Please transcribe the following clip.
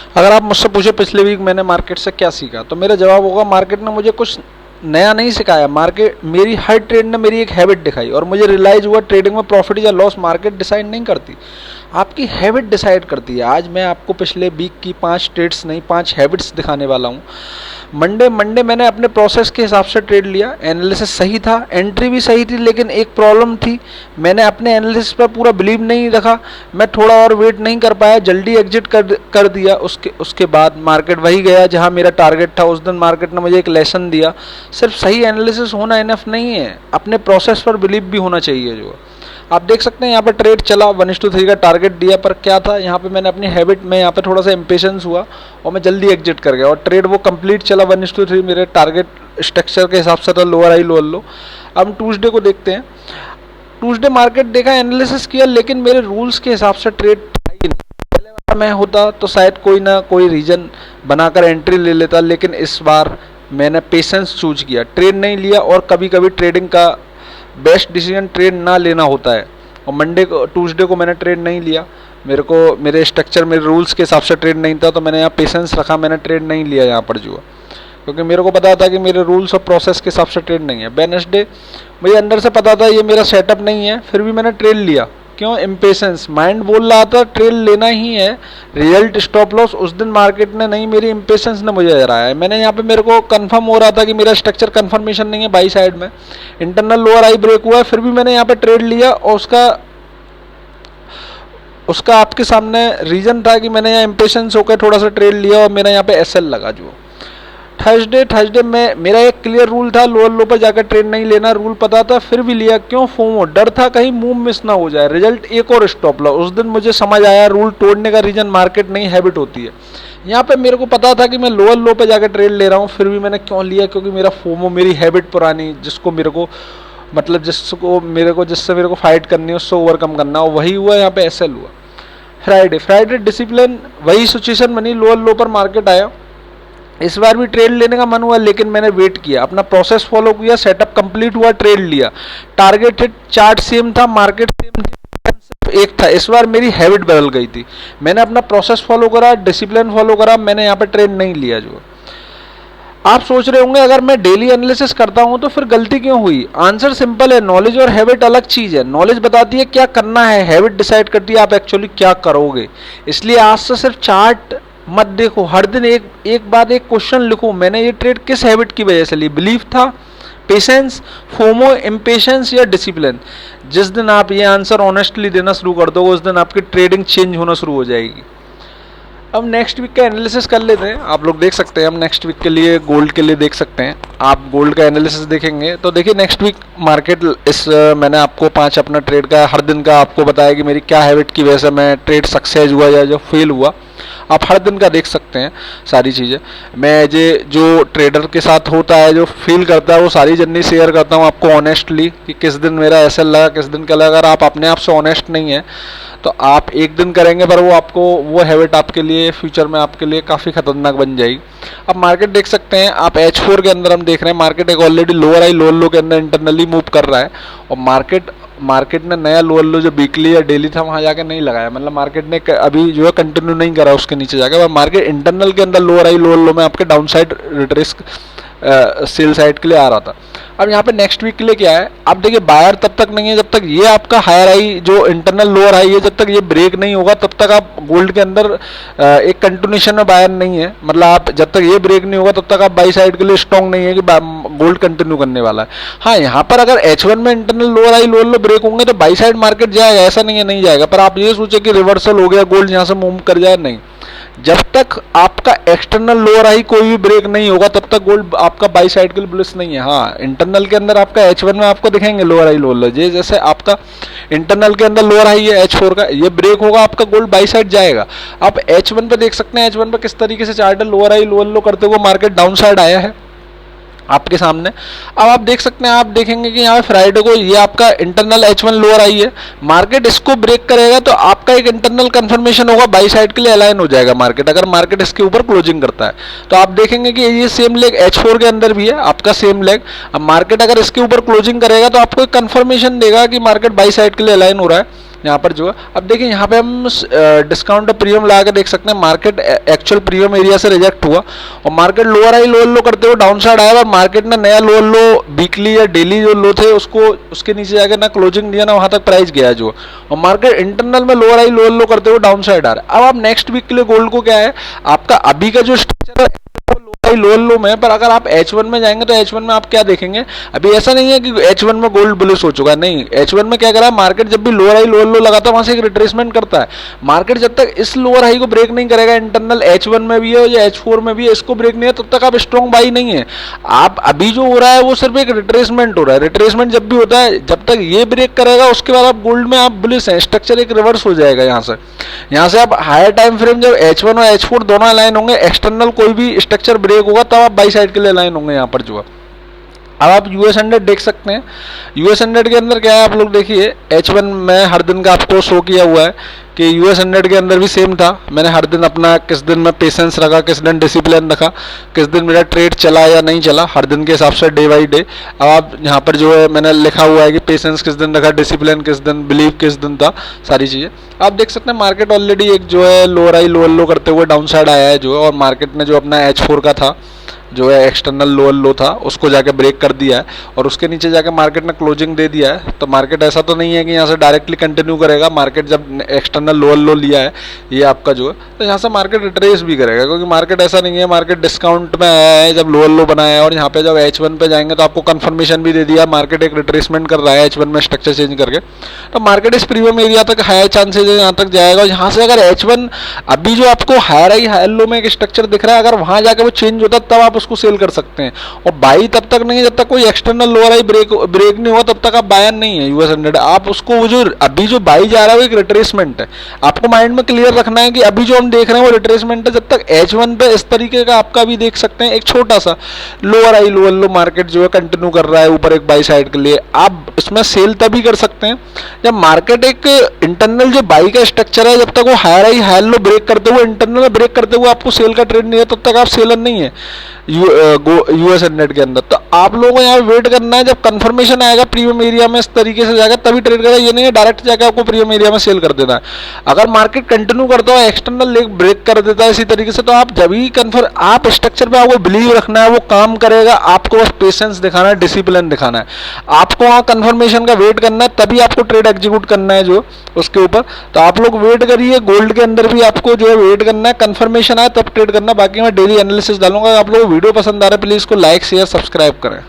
अगर आप मुझसे पूछे पिछले वीक मैंने मार्केट से क्या सीखा, तो मेरा जवाब होगा मार्केट ने मुझे कुछ नया नहीं सिखाया। मार्केट मेरी हर ट्रेड ने मेरी एक हैबिट दिखाई और मुझे रियलाइज हुआ ट्रेडिंग में प्रॉफिट या लॉस मार्केट डिसाइड नहीं करती, आपकी हैबिट डिसाइड करती है। आज मैं आपको पिछले वीक की 5 ट्रेड्स नहीं 5 हैबिट्स दिखाने वाला हूँ। मंडे मैंने अपने प्रोसेस के हिसाब से ट्रेड लिया, एनालिसिस सही था, एंट्री भी सही थी, लेकिन एक प्रॉब्लम थी, मैंने अपने एनालिसिस पर पूरा बिलीव नहीं रखा, मैं थोड़ा और वेट नहीं कर पाया, जल्दी एग्जिट कर दिया। उसके बाद मार्केट वही गया जहां मेरा टारगेट था। उस दिन मार्केट ने मुझे एक लेसन दिया, सिर्फ सही एनालिसिस होना इनफ नहीं है, अपने प्रोसेस पर बिलीव भी होना चाहिए। जो आप देख सकते हैं यहाँ पर ट्रेड चला, 1:3 का टारगेट दिया, पर क्या था यहाँ पे मैंने अपनी हैबिट में यहाँ पे थोड़ा सा इम्पेशंस हुआ और मैं जल्दी एग्जिट कर गया और ट्रेड वो कंप्लीट चला 1:3 मेरे टारगेट स्ट्रक्चर के हिसाब से था, लोअर हाई लोअर लो। अब हम ट्यूसडे को देखते हैं। ट्यूसडे मार्केट देखा, एनालिसिस किया, लेकिन मेरे रूल्स के हिसाब से ट्रेड था ही नहीं। पहले बार मैं होता तो शायद कोई ना कोई रीजन बनाकर एंट्री ले लेता, लेकिन इस बार मैंने पेशेंस चूज किया, ट्रेड नहीं लिया। और कभी कभी ट्रेडिंग का बेस्ट डिसीजन ट्रेड ना लेना होता है। और ट्यूसडे को मैंने ट्रेड नहीं लिया, मेरे स्ट्रक्चर मेरे रूल्स के हिसाब से ट्रेड नहीं था, तो मैंने यहाँ पेशेंस रखा, मैंने ट्रेड नहीं लिया यहाँ पर जो है, क्योंकि मेरे को पता था कि मेरे रूल्स और प्रोसेस के हिसाब से ट्रेड नहीं है। वेडनेसडे मुझे अंदर से पता था ये मेरा सेटअप नहीं है, फिर भी मैंने ट्रेड लिया। क्यों? इम्पेशेंस, माइंड बोल रहा था ट्रेड लेना ही है, रिजल्ट स्टॉप लॉस उस दिन मार्केट ने नहीं, मेरी इम्पेशेंस ने मुझे हराया है। मैंने यहाँ पे मेरे को कंफर्म हो रहा था कि मेरा स्ट्रक्चर कंफर्मेशन नहीं है, बाई साइड में इंटरनल लोअर आई ब्रेक हुआ है, फिर भी मैंने यहाँ पे ट्रेड लिया। और उसका आपके सामने रीजन था कि मैंने यहाँ इम्पेशेंस होकर थोड़ा सा ट्रेड लिया और मेरा यहाँ पे एसएल लगा। जो थर्सडे में मेरा एक क्लियर रूल था, लोअर लो पर जाकर ट्रेड नहीं लेना, रूल पता था, फिर भी लिया। क्यों? फोमो, डर था कहीं मूव मिस ना हो जाए, रिजल्ट एक और स्टॉप लॉस। उस दिन मुझे समझ आया रूल तोड़ने का रीजन मार्केट नहीं, हैबिट होती है। यहाँ पे मेरे को पता था कि मैं लोअर लो पे जाकर ट्रेड ले रहा हूँ, फिर भी मैंने क्यों लिया? क्योंकि मेरा फोमो, मेरी हैबिट पुरानी, जिससे मेरे को फाइट करनी है, उससे ओवरकम करना, और वही हुआ। यहाँ पे एसएल हुआ। फ्राइडे डिसिप्लिन, वही सिचुएशन बनी, लोअर लो पर मार्केट आया, इस बार भी ट्रेड लेने का मन हुआ, लेकिन मैंने वेट किया, अपना प्रोसेस फॉलो किया, सेटअप कंप्लीट हुआ, ट्रेड लिया, टारगेट हिट, चार्ट सेम था, मार्केट सेम थी, सिर्फ एक था। इस बार मेरी हैबिट बदल गई थी, मैंने अपना प्रोसेस फॉलो करा, डिसिप्लिन फॉलो करा, मैंने यहाँ पे ट्रेड नहीं लिया। जो आप सोच रहे होंगे अगर मैं डेली एनालिसिस करता हूं तो फिर गलती क्यों हुई? आंसर सिंपल है, नॉलेज और हैबिट अलग चीज है। नॉलेज बताती है क्या करना है, हैबिट डिसाइड करती है आप एक्चुअली क्या करोगे। इसलिए आज से सिर्फ चार्ट मत देखो, हर दिन एक बात, एक क्वेश्चन लिखो, मैंने ये ट्रेड किस हैबिट की वजह से ली? बिलीफ था, पेशेंस, फोमो, इम्पेशेंस या डिसिप्लिन? जिस दिन आप ये आंसर ऑनेस्टली देना शुरू कर दोगे उस दिन आपकी ट्रेडिंग चेंज होना शुरू हो जाएगी। अब नेक्स्ट वीक का एनालिसिस कर लेते हैं। आप लोग देख सकते हैं, हम नेक्स्ट वीक के लिए गोल्ड के लिए देख सकते हैं। आप गोल्ड का एनालिसिस देखेंगे तो देखिए नेक्स्ट वीक मार्केट मैंने आपको 5 अपना ट्रेड का हर दिन का आपको बताया कि मेरी क्या हैबिट की वजह से मैं ट्रेड सक्सेस हुआ या जो फेल हुआ। आप हर दिन का देख सकते हैं सारी चीज़ें। मैं जो ट्रेडर के साथ होता है, जो फील करता है, वो सारी जर्नी शेयर करता हूँ आपको ऑनेस्टली कि किस दिन मेरा ऐसा लगा, किस दिन का लगा। अगर आप अपने आप से ऑनेस्ट नहीं है तो आप एक दिन करेंगे पर वो हैबिट आपके लिए फ्यूचर में आपके लिए काफ़ी खतरनाक बन जाएगी। अब मार्केट देख सकते हैं आप, H4 के अंदर हम देख रहे हैं मार्केट एक ऑलरेडी लोअर हाई लोअर लो के अंदर इंटरनली मूव कर रहा है, और मार्केट ने नया लोअर लो जो वीकली या डेली था वहाँ जाके नहीं लगाया, मतलब मार्केट ने अभी जो है कंटिन्यू नहीं करा उसके नीचे जाकर। मार्केट इंटरनल के अंदर लोअर हाई लोअर लो में आपके down side retrace sell side के लिए आ रहा था। अब यहाँ पे नेक्स्ट वीक के लिए क्या है, आप देखिए बायर तब तक नहीं है जब तक ये आपका हायर हाई जो इंटरनल लोअर हाई है, जब तक ये ब्रेक नहीं होगा तब तक आप गोल्ड के अंदर एक कंटिन्यूशन में बायर नहीं है। मतलब आप जब तक ये ब्रेक नहीं होगा तब तक आप बाई साइड के लिए स्ट्रॉन्ग नहीं है कि गोल्ड कंटिन्यू करने वाला है। हाँ, यहाँ पर अगर H1 में internal lower high lower low break होंगे तो बाई साइड मार्केट जाएगा, ऐसा नहीं है नहीं जाएगा। पर आप ये सोचे कि रिवर्सल हो गया गोल्ड यहाँ से मूव कर जाए, नहीं। जब तक आपका एक्सटर्नल लोअर हाई कोई भी ब्रेक नहीं होगा तब तक गोल्ड आपका बाई साइड के लिए बुलिश नहीं है। हाँ, इंटरनल के अंदर आपका H1 में आपको दिखेंगे लोअर हाई लोअर लो, जैसे आपका इंटरनल के अंदर लोअर हाई है H4 का, ये ब्रेक होगा आपका गोल्ड बाई साइड जाएगा। आप H1 पे देख सकते हैं, H1 पे किस तरीके से चार्ट लोअर हाई लोअर लो करते हुए मार्केट डाउन साइड आया है आपके सामने। अब आप देख सकते हैं, आप देखेंगे कि यहाँ फ्राइडे को ये आपका इंटरनल H1 लोअर आई है, मार्केट इसको ब्रेक करेगा तो आपका एक इंटरनल कंफर्मेशन होगा, बाई साइड के लिए अलाइन हो जाएगा मार्केट। अगर मार्केट इसके ऊपर क्लोजिंग करता है तो आप देखेंगे कि ये सेम लेग H4 के अंदर भी है आपका सेम लेग। अब मार्केट अगर इसके ऊपर क्लोजिंग करेगा तो आपको एक कंफर्मेशन देगा कि मार्केट बाई साइड के लिए अलाइन हो रहा है। यहाँ पर जो है अब देखिए यहाँ पे हम डिस्काउंट प्रीमियम लगा के देख सकते हैं मार्केट एक्चुअल प्रीमियम एरिया से रिजेक्ट हुआ और मार्केट लोअर हाई लोअर लो करते हुए डाउन साइड आया और मार्केट ने नया लोअर लो वीकली या डेली जो लो थे उसको उसके नीचे जाके ना क्लोजिंग दिया ना वहां तक प्राइस गया जो, और मार्केट इंटरनल में लोअर हाई लोअर लो करते हुए डाउन साइड आ रहा है। अब आप नेक्स्ट वीक के लिए गोल्ड को क्या है आपका अभी का जो स्ट्रक्चर है लोअर लो में, पर अगर आप H1 में जाएंगे तो H1 में आप क्या देखेंगे, अभी ऐसा नहीं है कि H1 में गोल्ड बुलिश हो चुका है, नहीं, H1 में क्या करा है मार्केट जब भी लोअर हाई लोअर लो लगाता है वहां से एक रिट्रेसमेंट करता है। मार्केट जब तक इस लोअर हाई को ब्रेक नहीं करेगा, इंटरनल H1 में भी है या H4 में भी है, इसको ब्रेक नहीं है तब तक आप स्ट्रॉन्ग बाई नहीं है। आप अभी जो हो रहा है वो सिर्फ एक रिट्रेसमेंट हो रहा है, रिट्रेसमेंट जब भी होता है जब तक ये ब्रेक करेगा उसके बाद आप गोल्ड में आप बुलिश है, स्ट्रक्चर एक रिवर्स हो जाएगा। यहाँ से आप हायर टाइम फ्रेम जब H1 और H4 दोनों अलाइन होंगे, एक्सटर्नल कोई भी स्ट्रक्चर ब्रेक होगा तब आप बाई साइड के लिए अलाइन होंगे यहाँ पर जो है। अब आप US 100 देख सकते हैं, US 100 के अंदर क्या है आप लोग देखिए, H1 में हर दिन का आपको शो किया हुआ है कि US 100 के अंदर भी सेम था। मैंने हर दिन अपना किस दिन में पेशेंस रखा, किस दिन डिसिप्लिन रखा, किस दिन मेरा ट्रेड चला या नहीं चला, हर दिन के हिसाब से डे बाई डे। अब आप यहाँ पर जो है मैंने लिखा हुआ है कि पेशेंस किस दिन रखा, डिसिप्लिन किस दिन, बिलीव किस दिन था, सारी चीज़ें आप देख सकते हैं। मार्केट ऑलरेडी एक जो है लोअर हाई लोअर लो करते हुए डाउन साइड आया है जो है, और मार्केट ने जो अपना H4 का था जो है एक्सटर्नल लोअर लो था उसको जाके ब्रेक कर दिया है और उसके नीचे जाके मार्केट ने क्लोजिंग दे दिया है। तो मार्केट ऐसा तो नहीं है कि यहाँ से डायरेक्टली कंटिन्यू करेगा, मार्केट जब एक्सटर्नल लोअर लो लिया है ये आपका जो है तो यहाँ से मार्केट रिट्रेस भी करेगा, क्योंकि मार्केट ऐसा नहीं है, मार्केट डिस्काउंट में आया है जब लोअर लो बनाया है और यहाँ पे जब H1 पे जाएंगे तो आपको कंफर्मेशन भी दे दिया, मार्केट एक रिट्रेसमेंट कर रहा है H1 में स्ट्रक्चर चेंज करके, तो मार्केट इस प्रीमियम एरिया तक हाई चांसेज है यहाँ तक जाएगा। और यहाँ से अगर H1 अभी जो आपको हायर हाई हायर लो में एक स्ट्रक्चर दिख रहा है, अगर वहाँ जाकर वो चेंज होता तब आप उसको सेल कर सकते हैं, और बाई तब तक नहीं जब तक कोई एक्सटर्नल लोअर हाई ब्रेक नहीं हुआ तब तक आप बायर नहीं है US 100। आप उसको वो जो अभी जो बाई जा रहा है वो एक रिट्रेसमेंट है, आपको माइंड में क्लियर रखना है कि अभी जो हम देख रहे हैं वो रिट्रेसमेंट है। जब तक H1 पे इस तरीके का आपका भी देख सकते हैं एक छोटा सा लोअर हाई लोअर लो मार्केट जो है कंटिन्यू कर रहा है ऊपर एक बाई साइड के लिए, आप इसमें सेल तभी कर सकते हैं जब मार्केट एक इंटरनल जो बाई का स्ट्रक्चर है जब तक वो higher high higher low break करते हुए इंटरनल ब्रेक करते हुए आपको सेल का ट्रेड नहीं है तब तक आप सेलर नहीं है US 100 के अंदर। तो आप लोगों को यहाँ वेट करना है, जब कंफर्मेशन आएगा प्रीमियम एरिया में इस तरीके से जाएगा तभी ट्रेड करेगा, ये नहीं है डायरेक्ट जाकर आपको प्रीमियम एरिया में सेल कर देना है। अगर मार्केट कंटिन्यू करता है एक्सटर्नल लेग ब्रेक कर देता है इसी तरीके से, तो आप जब ही आप स्ट्रक्चर पे आपको बिलीव रखना है, वो काम करेगा, आपको बस पेशेंस दिखाना है, डिसिप्लिन दिखाना है, आपको वहाँ कंफर्मेशन का वेट करना है, तभी आपको ट्रेड एग्जीक्यूट करना है जो उसके ऊपर। तो आप लोग वेट करिए, गोल्ड के अंदर भी आपको जो है वेट करना है, कंफर्मेशन आए तब ट्रेड करना। बाकी मैं डेली एनालिसिस डालूंगा। आप लोग वीडियो पसंद आ रहा है प्लीज इसको लाइक शेयर सब्सक्राइब करें।